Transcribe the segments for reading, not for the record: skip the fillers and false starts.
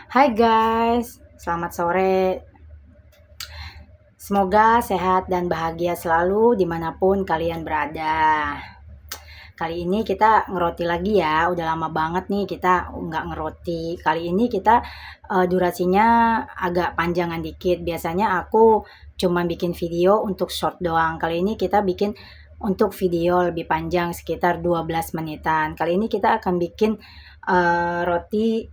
Hai guys, selamat sore. Semoga sehat dan bahagia selalu dimanapun kalian berada. Kali ini kita ngeroti lagi ya, udah lama banget nih kita nggak ngeroti. Kali ini kita durasinya agak panjangan dikit. Biasanya aku cuma bikin video untuk short doang. Kali ini kita bikin untuk video lebih panjang sekitar 12 menitan. Kali ini kita akan bikin roti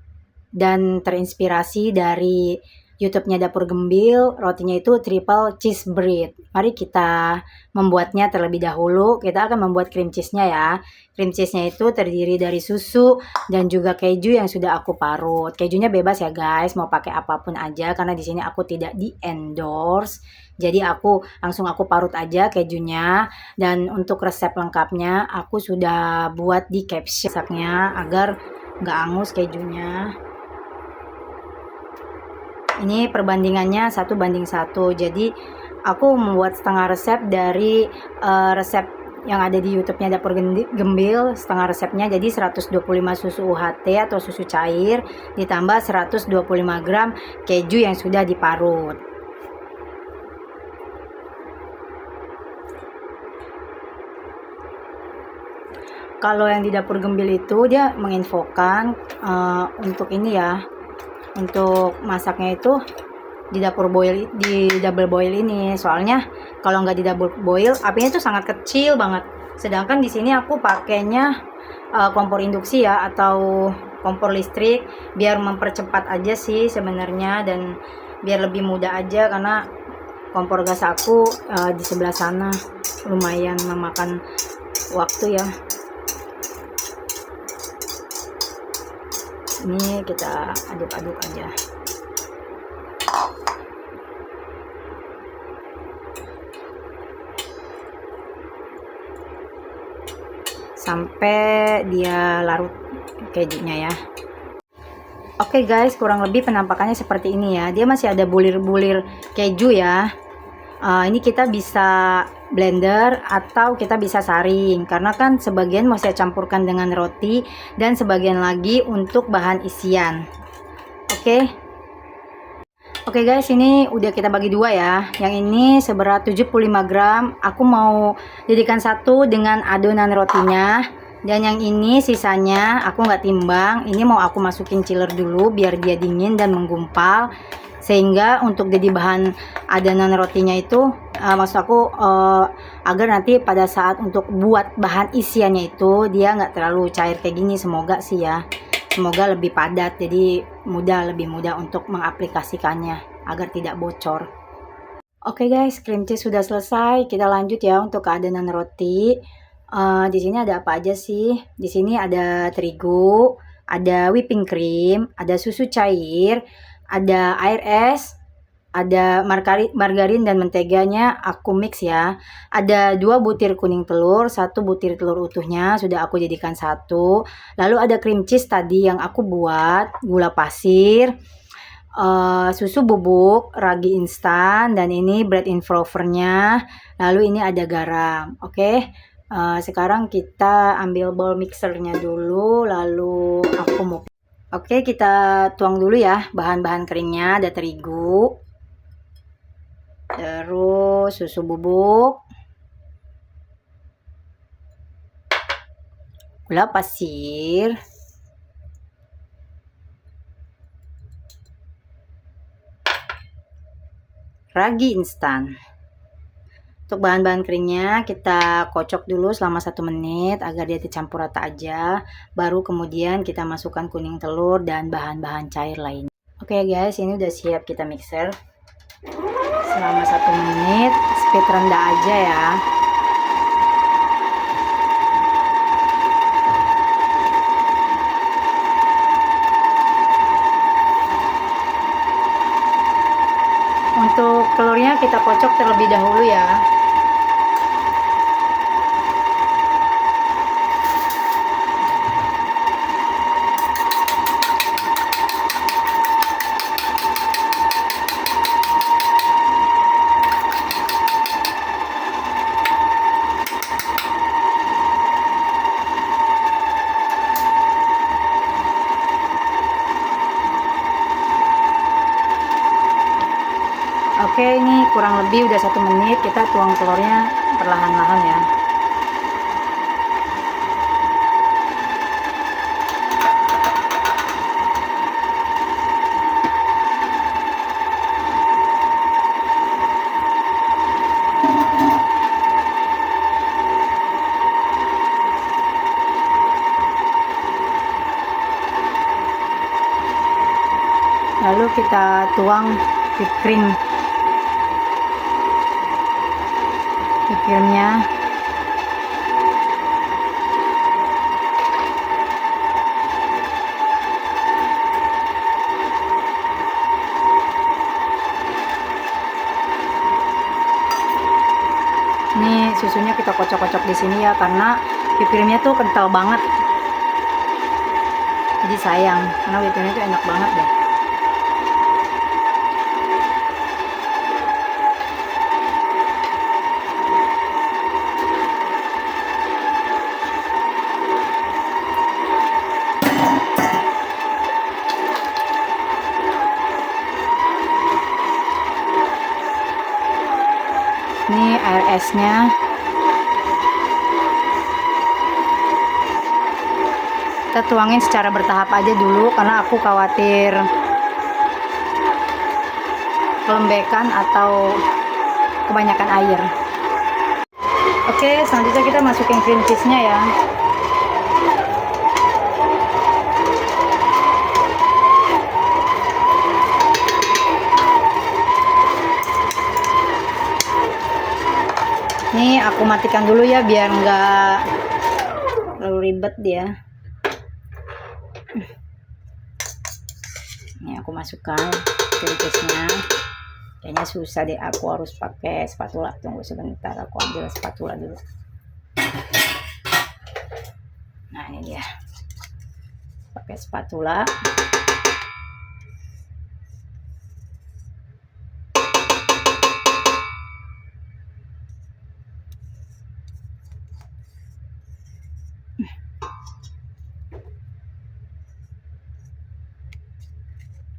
dan terinspirasi dari YouTube-nya Dapur Gembil. Rotinya itu triple cheese bread. Mari kita membuatnya terlebih dahulu. Kita akan membuat cream cheese-nya ya. Cream cheese-nya itu terdiri dari susu dan juga keju yang sudah aku parut. Kejunya bebas ya guys, mau pakai apapun aja karena di sini aku tidak di endorse. Jadi langsung aku parut aja kejunya, dan untuk resep lengkapnya aku sudah buat di caption agar nggak angus kejunya. Ini perbandingannya 1:1. Jadi aku membuat setengah resep dari resep yang ada di YouTube-nya Dapur Gembil. Setengah resepnya jadi 125 susu UHT atau susu cair ditambah 125 gram keju yang sudah diparut. Kalau yang di Dapur Gembil itu dia menginfokan untuk ini ya, untuk masaknya itu di double boil ini. Soalnya kalau nggak di double boil apinya itu sangat kecil banget. Sedangkan di sini aku pakainya kompor induksi ya, atau kompor listrik, biar mempercepat aja sih sebenarnya, dan biar lebih mudah aja karena kompor gas aku di sebelah sana lumayan memakan waktu ya. Ini kita aduk-aduk aja. Sampai dia larut kejunya ya. Oke guys, kurang lebih penampakannya seperti ini ya. Dia masih ada bulir-bulir keju ya. Ini kita bisa blender atau kita bisa saring, karena kan sebagian mau saya campurkan dengan roti dan sebagian lagi untuk bahan isian. Oke guys, ini udah kita bagi dua ya. Yang ini seberat 75 gram. Aku mau jadikan satu dengan adonan rotinya. Dan yang ini sisanya aku nggak timbang. Ini mau aku masukin chiller dulu biar dia dingin dan menggumpal. Sehingga untuk jadi bahan adonan rotinya itu maksud aku agar nanti pada saat untuk buat bahan isiannya itu dia nggak terlalu cair kayak gini. Semoga sih ya, semoga lebih padat, jadi lebih mudah untuk mengaplikasikannya agar tidak bocor. Oke guys, cream cheese sudah selesai. Kita lanjut ya untuk ke adonan roti. Di sini ada apa aja sih? Di sini ada terigu, ada whipping cream, ada susu cair, ada air es, ada margarin dan menteganya aku mix ya. Ada 2 butir kuning telur, 1 butir telur utuhnya sudah aku jadikan satu. Lalu ada cream cheese tadi yang aku buat, gula pasir, susu bubuk, ragi instan, dan ini bread improvernya. Lalu ini ada garam. Oke. Sekarang kita ambil bowl mixernya dulu, lalu aku mau kita tuang dulu ya bahan-bahan keringnya. Ada terigu, terus susu bubuk, gula pasir, ragi instan. Untuk bahan-bahan keringnya kita kocok dulu selama 1 menit agar dia dicampur rata aja. Baru kemudian kita masukkan kuning telur dan bahan-bahan cair lainnya. Oke guys, ini udah siap kita mixer. Selama 1 menit, speed rendah aja ya. Untuk telurnya kita kocok terlebih dahulu ya. Oke, ini kurang lebih udah 1 menit. Kita tuang telurnya perlahan-lahan ya. Lalu kita tuang whipped creamnya. Ini susunya kita kocok-kocok di sini ya, karena whipped creamnya tuh kental banget. Jadi sayang, karena whipped creamnya tuh enak banget deh. Ini air esnya. Kita tuangin secara bertahap aja dulu, karena aku khawatir kelembekan atau kebanyakan air. Oke, selanjutnya kita masukin cream cheese-nya ya. Ini aku matikan dulu ya, biar nggak terlalu ribet dia. Ini aku masukkan cream cheese-nya. Kayaknya susah deh, aku harus pakai spatula. Tunggu sebentar, aku ambil spatula dulu. Nah, ini dia. Pakai spatula.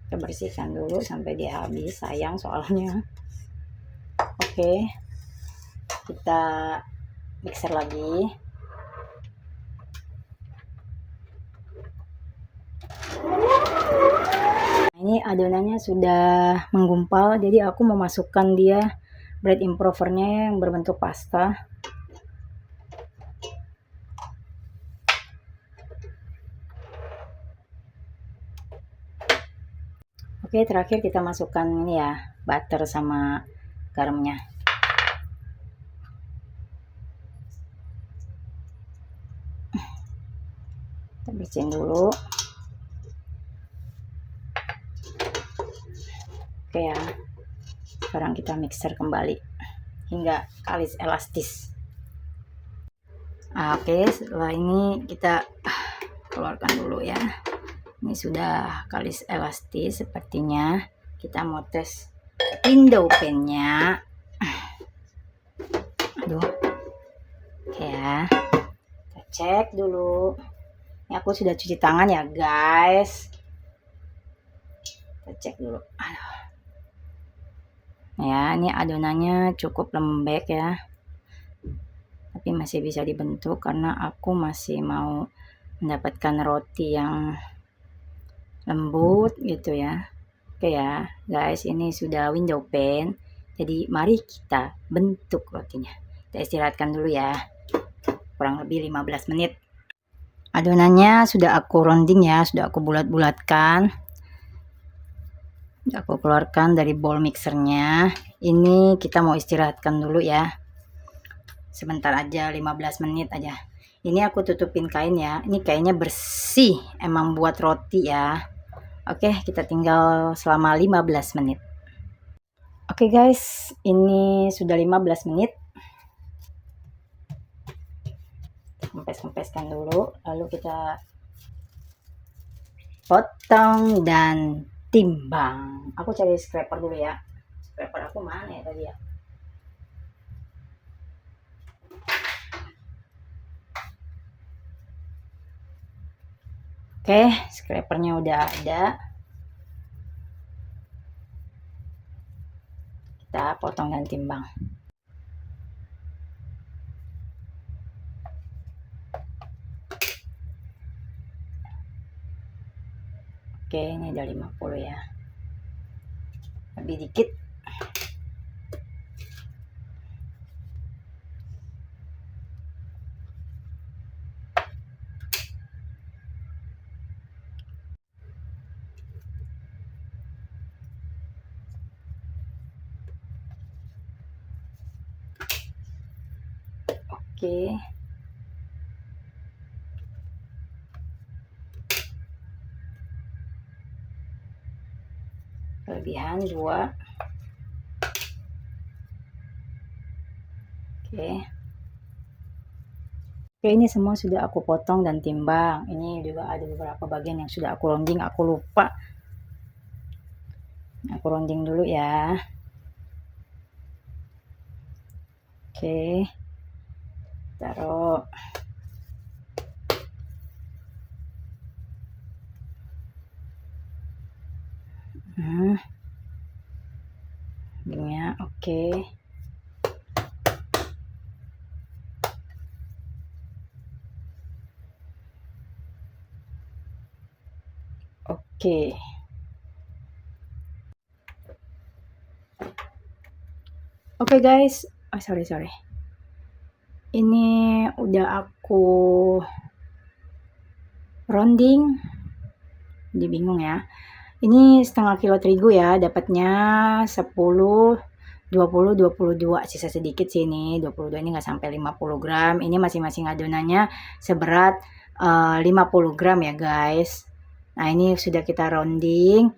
Kita bersihkan dulu sampai dia habis, sayang soalnya. Oke, kita mixer lagi. Nah, ini adonannya sudah menggumpal, jadi aku mau masukkan dia bread improvernya yang berbentuk pasta. Oke, terakhir kita masukkan ini ya, butter sama garamnya. Kita bersihin dulu. Oke ya, sekarang kita mixer kembali hingga kalis elastis. Oke, setelah ini kita keluarkan dulu ya. Ini sudah kalis elastis sepertinya. Kita mau tes window pan-nya. Aduh. Oke ya. Kita cek dulu. Ini aku sudah cuci tangan ya, guys. Kita cek dulu. Aduh. Ya, ini adonannya cukup lembek ya. Tapi masih bisa dibentuk karena aku masih mau mendapatkan roti yang lembut gitu ya. Oke ya guys, ini sudah window pan, jadi mari kita bentuk rotinya. Kita istirahatkan dulu ya, kurang lebih 15 menit. Adonannya sudah aku rounding ya, sudah aku bulat-bulatkan, sudah aku keluarkan dari bowl mixernya. Ini kita mau istirahatkan dulu ya, sebentar aja, 15 menit aja. Ini aku tutupin kain ya, ini kayaknya bersih emang buat roti ya. Oke, kita tinggal selama 15 menit. Oke guys, ini sudah 15 menit. Kempes-kempeskan dulu, lalu kita potong dan timbang. Aku cari scraper dulu ya. Scraper aku mana ya tadi ya? Oke, scrapernya udah ada. Kita kita potong dan timbang. Oke, ini udah 50 ya. Lebih dikit. Oke. Kelebihan 2. Oke. Oke, ini semua sudah aku potong dan timbang. Ini juga ada beberapa bagian yang sudah aku rounding, aku lupa. Aku rounding dulu ya. Oke. Taruh. Ininya oke. Oke. Oke guys, sorry. Ini udah aku rounding. Jadi bingung ya. Ini setengah kilo terigu ya, dapatnya 10, 20, 22, sisa sedikit sih ini, 22 ini nggak sampai 50 gram. Ini masing-masing adonannya seberat 50 gram ya guys. Nah ini sudah kita rounding.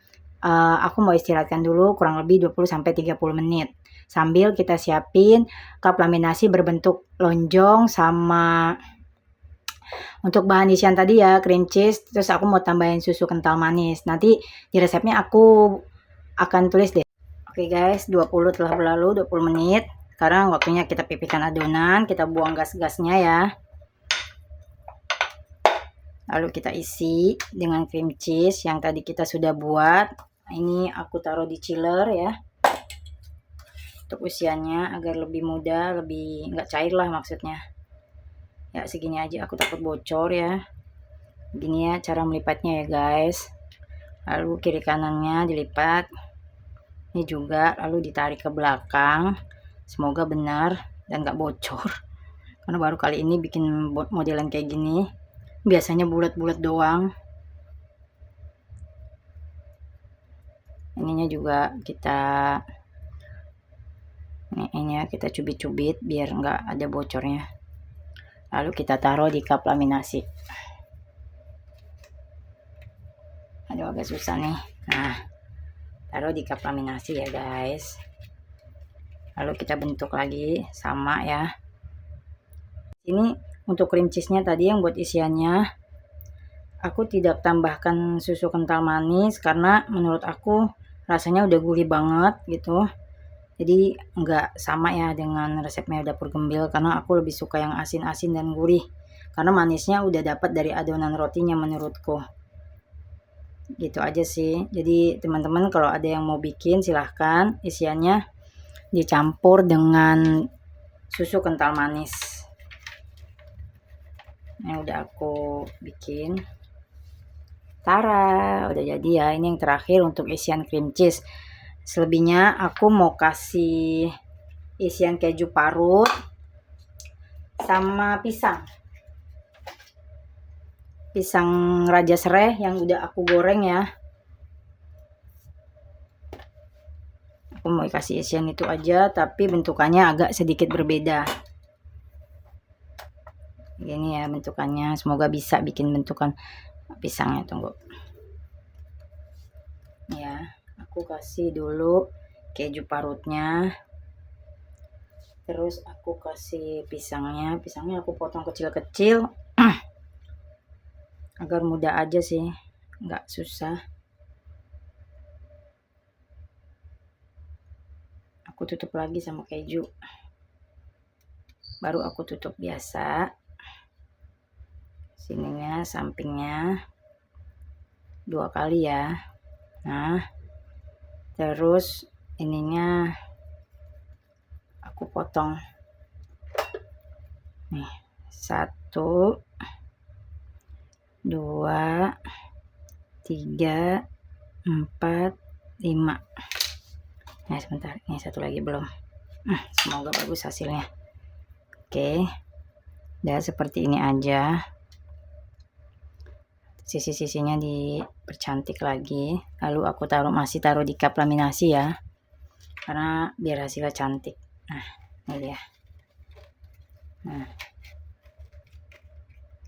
Aku mau istirahatkan dulu kurang lebih 20 sampai 30 menit. Sambil kita siapin cup laminasi berbentuk lonjong sama untuk bahan isian tadi ya cream cheese, terus aku mau tambahin susu kental manis. Nanti di resepnya aku akan tulis deh. Oke guys, 20 telah berlalu, 20 menit. Sekarang waktunya kita pipihkan adonan, kita buang gas-gasnya ya. Lalu kita isi dengan cream cheese yang tadi kita sudah buat. Ini aku taruh di chiller ya. Untuk usianya agar lebih mudah, lebih nggak cair lah maksudnya. Ya segini aja, aku takut bocor ya. Gini ya cara melipatnya ya guys. Lalu kiri kanannya dilipat. Ini juga lalu ditarik ke belakang. Semoga benar dan gak bocor. Karena baru kali ini bikin modelan kayak gini. Biasanya bulat-bulat doang. Ininya juga kita ini ya kita cubit-cubit biar nggak ada bocornya. Lalu kita taruh di cup laminasi. Aduh agak susah nih. Nah, taruh di cup laminasi ya guys. Lalu kita bentuk lagi sama ya. Ini untuk cream cheese-nya tadi yang buat isiannya, aku tidak tambahkan susu kental manis karena menurut aku rasanya udah gurih banget gitu. Jadi enggak sama ya dengan resepnya dapur gembil karena aku lebih suka yang asin-asin dan gurih. Karena manisnya udah dapat dari adonan rotinya menurutku. Gitu aja sih. Jadi teman-teman kalau ada yang mau bikin silahkan isiannya dicampur dengan susu kental manis. Ini udah aku bikin. Tara, udah jadi ya. Ini yang terakhir untuk isian cream cheese. Selebihnya aku mau kasih isian keju parut sama pisang raja serai yang udah aku goreng ya. Aku mau kasih isian itu aja tapi bentukannya agak sedikit berbeda. Gini ya bentukannya, semoga bisa bikin bentukan pisangnya. Tunggu ya, aku kasih dulu keju parutnya, terus aku kasih pisangnya aku potong kecil-kecil agar mudah aja sih, nggak susah. Aku tutup lagi sama keju, baru aku tutup biasa. Sininya sampingnya 2 kali ya. Nah terus ininya aku potong nih, 1 2 3 4 5. Nah sebentar, ini satu lagi belum. Semoga bagus hasilnya. Oke, dan seperti ini aja. Sisi-sisinya dipercantik lagi. Lalu aku masih taruh di cup laminasi ya, karena biar hasilnya cantik. Nah ini dia. Nah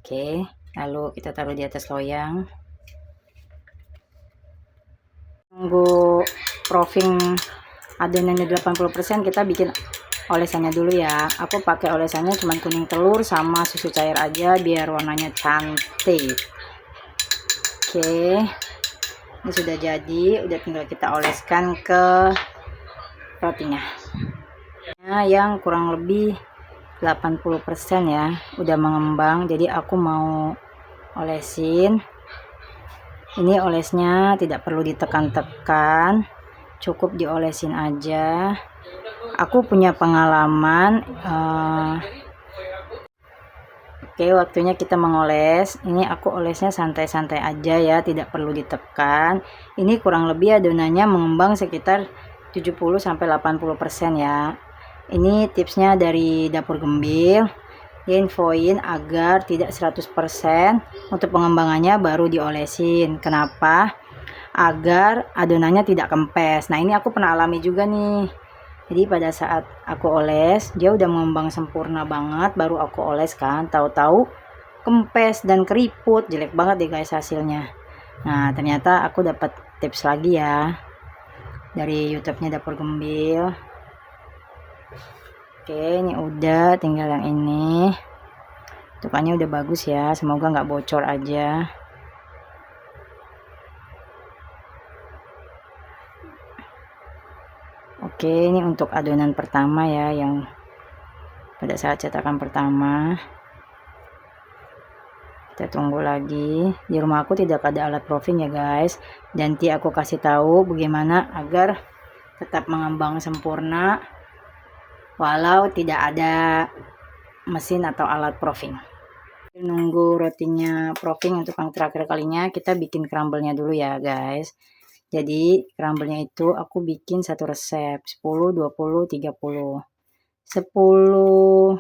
oke, lalu kita taruh di atas loyang. Tunggu proofing adonannya 80%, kita bikin olesannya dulu ya. Aku pakai olesannya cuma kuning telur sama susu cair aja biar warnanya cantik. Oke, ini sudah jadi, udah tinggal kita oleskan ke rotinya. Nah, yang kurang lebih 80% ya, udah mengembang. Jadi aku mau olesin. Ini olesnya tidak perlu ditekan-tekan, cukup diolesin aja. Aku punya pengalaman. Oke, waktunya kita mengoles. Ini aku olesnya santai-santai aja ya, tidak perlu ditekan. Ini kurang lebih adonannya mengembang sekitar 70-80% ya. Ini tipsnya dari Dapur Gembil. Infoin agar tidak 100%, untuk pengembangannya baru diolesin. Kenapa? Agar adonannya tidak kempes. Nah ini aku pernah alami juga nih. Jadi pada saat aku oles, dia udah mengembang sempurna banget, baru aku oles kan, tahu-tahu kempes dan keriput, jelek banget deh guys hasilnya. Nah ternyata aku dapat tips lagi ya dari YouTube-nya Dapur Gembil. Oke, ini udah, tinggal yang ini. Tukannya udah bagus ya, semoga nggak bocor aja. Oke, ini untuk adonan pertama ya, yang pada saat cetakan pertama. Kita tunggu lagi. Di rumah aku tidak ada alat proofing ya guys. Nanti aku kasih tahu bagaimana agar tetap mengembang sempurna walau tidak ada mesin atau alat proofing. Nunggu rotinya proofing untuk yang terakhir kalinya, kita bikin crumble-nya dulu ya guys. Jadi crumble-nya itu aku bikin satu resep, 10, 20, 30. 10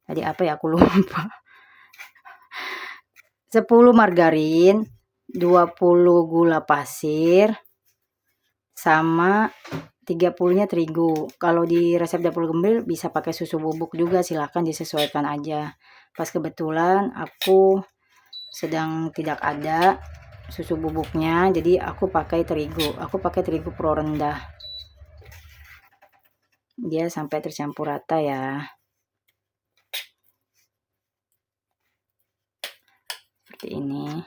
tadi apa ya, aku lupa. 10 margarin, 20 gula pasir, sama 30-nya terigu. Kalau di resep Dapur Gembil bisa pakai susu bubuk juga, silahkan disesuaikan aja. Pas kebetulan aku sedang tidak ada susu bubuknya, jadi aku pakai terigu. Aku pakai terigu pro rendah. Dia sampai tercampur rata ya. Seperti ini.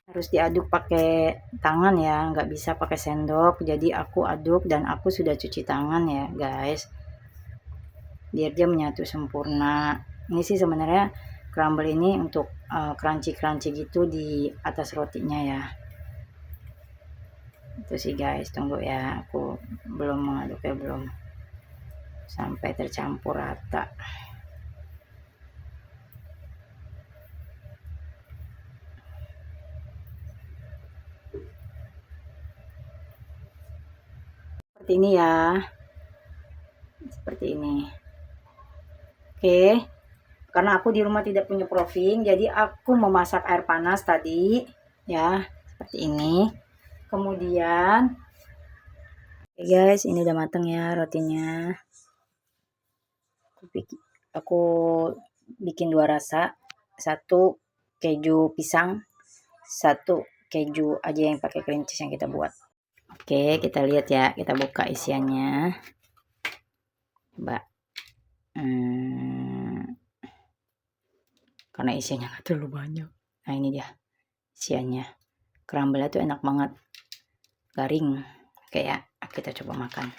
Harus diaduk pakai tangan ya, nggak bisa pakai sendok. Jadi aku aduk dan aku sudah cuci tangan ya guys, biar dia menyatu sempurna. Ini sih sebenarnya crumble ini untuk crunchy gitu di atas rotinya ya. Itu sih guys, tunggu ya, aku belum mengaduknya, belum sampai tercampur rata. Seperti ini ya, seperti ini. Oke, karena aku di rumah tidak punya proofing, jadi aku memasak air panas tadi ya, seperti ini. Kemudian oke guys, ini udah mateng ya rotinya. Aku bikin 2 rasa, 1 keju pisang, 1 keju aja yang pakai cream cheese yang kita buat. Oke, kita lihat ya, kita buka isiannya. Coba. Karena isiannya nggak terlalu banyak. Nah ini dia isiannya. Crumble-nya tuh enak banget, garing. Oke ya, kita coba makan.